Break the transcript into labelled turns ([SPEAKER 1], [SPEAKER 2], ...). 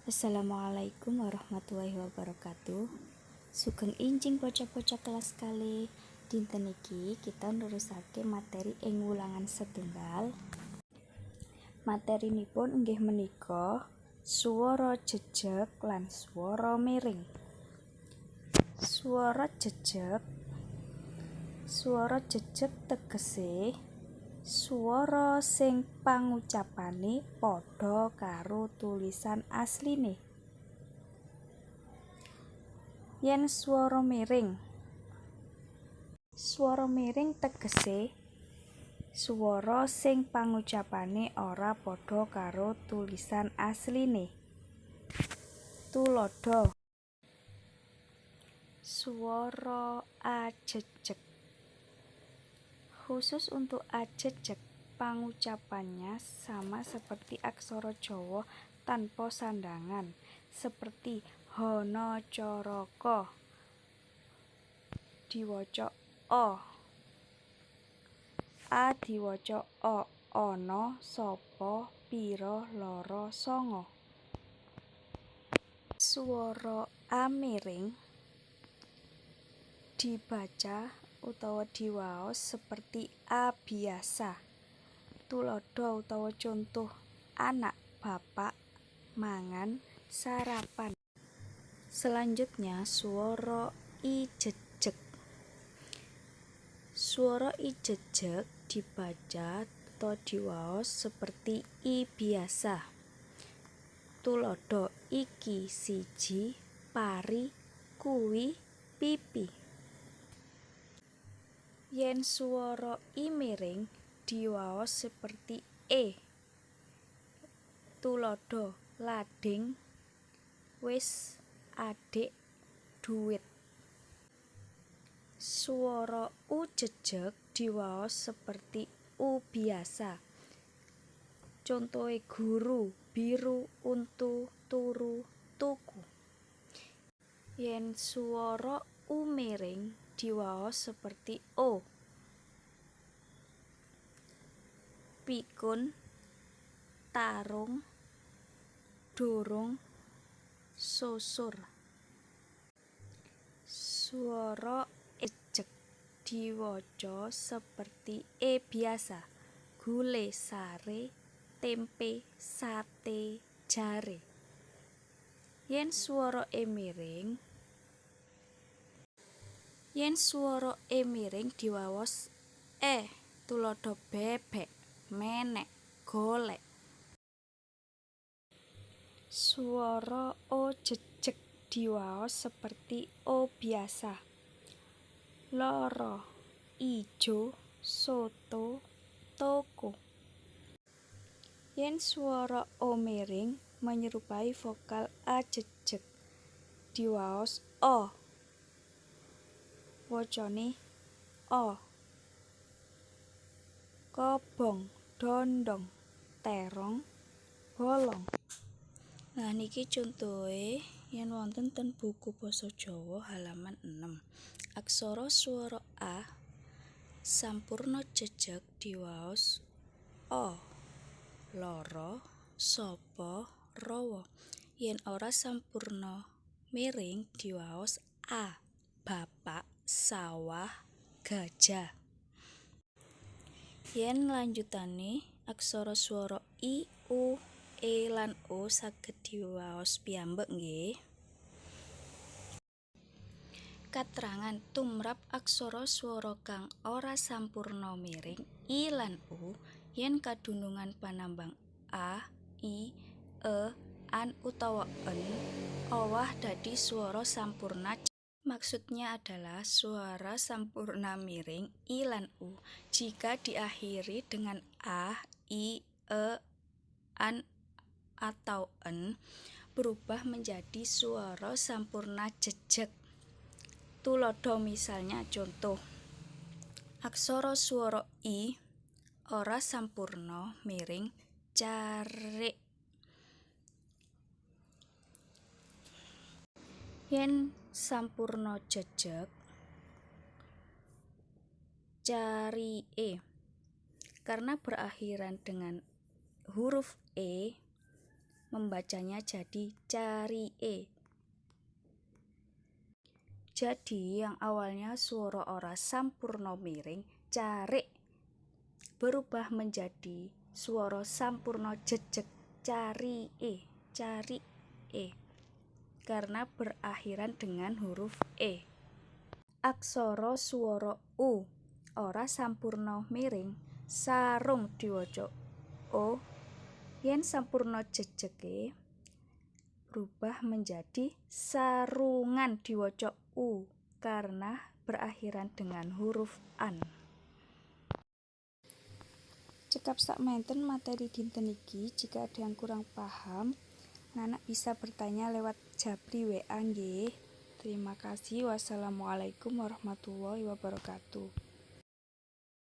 [SPEAKER 1] Assalamualaikum warahmatullahi wabarakatuh. Sugeng injing bocah-bocah kelas kali. Dinten iki kita nerusake materi ing wulangan setunggal. Materinipun inggih menika swara jejeg lan swara miring. Swara jejeg tegese swara sing pangucapane padha karo tulisan asline. Yen swara miring tegese swara sing pangucapane ora padha karo tulisan asline. Tuladha swara ajejeg. Khusus untuk ajejeg, pengucapannya sama seperti aksara Jawa tanpa sandangan, seperti Hanacaraka diwaca O, A diwaca O, ana, sapa, pira, loro, sanga. Swara A miring dibaca utawa diwaos seperti A biasa. Tuladha utawa contoh: anak, bapak, mangan, sarapan. Selanjutnya swara I jejeg. Swara I jejeg dibaca atau diwaos seperti I biasa. Tuladha iki, siji, pari, kuwi, pipi. Yen swara I miring diwaos seperti E. Tuladha lading, wis, adik, duit. Swara U jejeg diwaos seperti U biasa. Contohe guru, biru, untu, turu, tuku. Yen swara U miring diwaos seperti O. Pikun, tarung, durung, susur. Swara E jejeg diwaca seperti E biasa. Gule, sare, tempe, sate, jare. Yen swara E miring diwaos E. Tuladha bebek, menek, golek. Swara O jejeg diwaos seperti O biasa. Loro, ijo, soto, toko. Yen swara O miring menyerupai vokal A jejeg diwaos O. Wacane O. Kobong, dondong, terong, bolong. Nah niki contohe yen wonten ten buku basa Jawa halaman 6. Aksara swara A sampurna jejeg diwaos O. Loro, sapa, rawa. Yen ora sampurna miring diwaos A. Bapak, sawah, gajah. Yen lanjutane aksara swara I, U, E lan O saged diwaos piyambak nggih. Katrangan tumrap aksara swara kang ora sampurna miring I lan U yen kadunungan panambang A, I, E, an utawa en owah dadi swara sampurna. Maksudnya adalah suara sampurna miring I lan U jika diakhiri dengan A, I, E, an atau en berubah menjadi suara sampurna jejeg. Tuladha misalnya contoh: aksara swara I ora sampurna miring carik. Yen sampurna jejeg carie. Karena berakhiran dengan huruf E membacanya jadi carie. Jadi yang awalnya suara ora sampurna miring carik berubah menjadi suara sampurna jejeg carie, karena berakhiran dengan huruf e. Aksara swara u ora sampurna miring sarung diwaca o, yen sampurna jejege berubah menjadi sarungan diwaca u karena berakhiran dengan huruf an. Cekap sakmenten materi dinten iki. Jika ada yang kurang paham, Nanak bisa bertanya lewat Japri WA nggih. Terima kasih. Wassalamualaikum warahmatullahi wabarakatuh.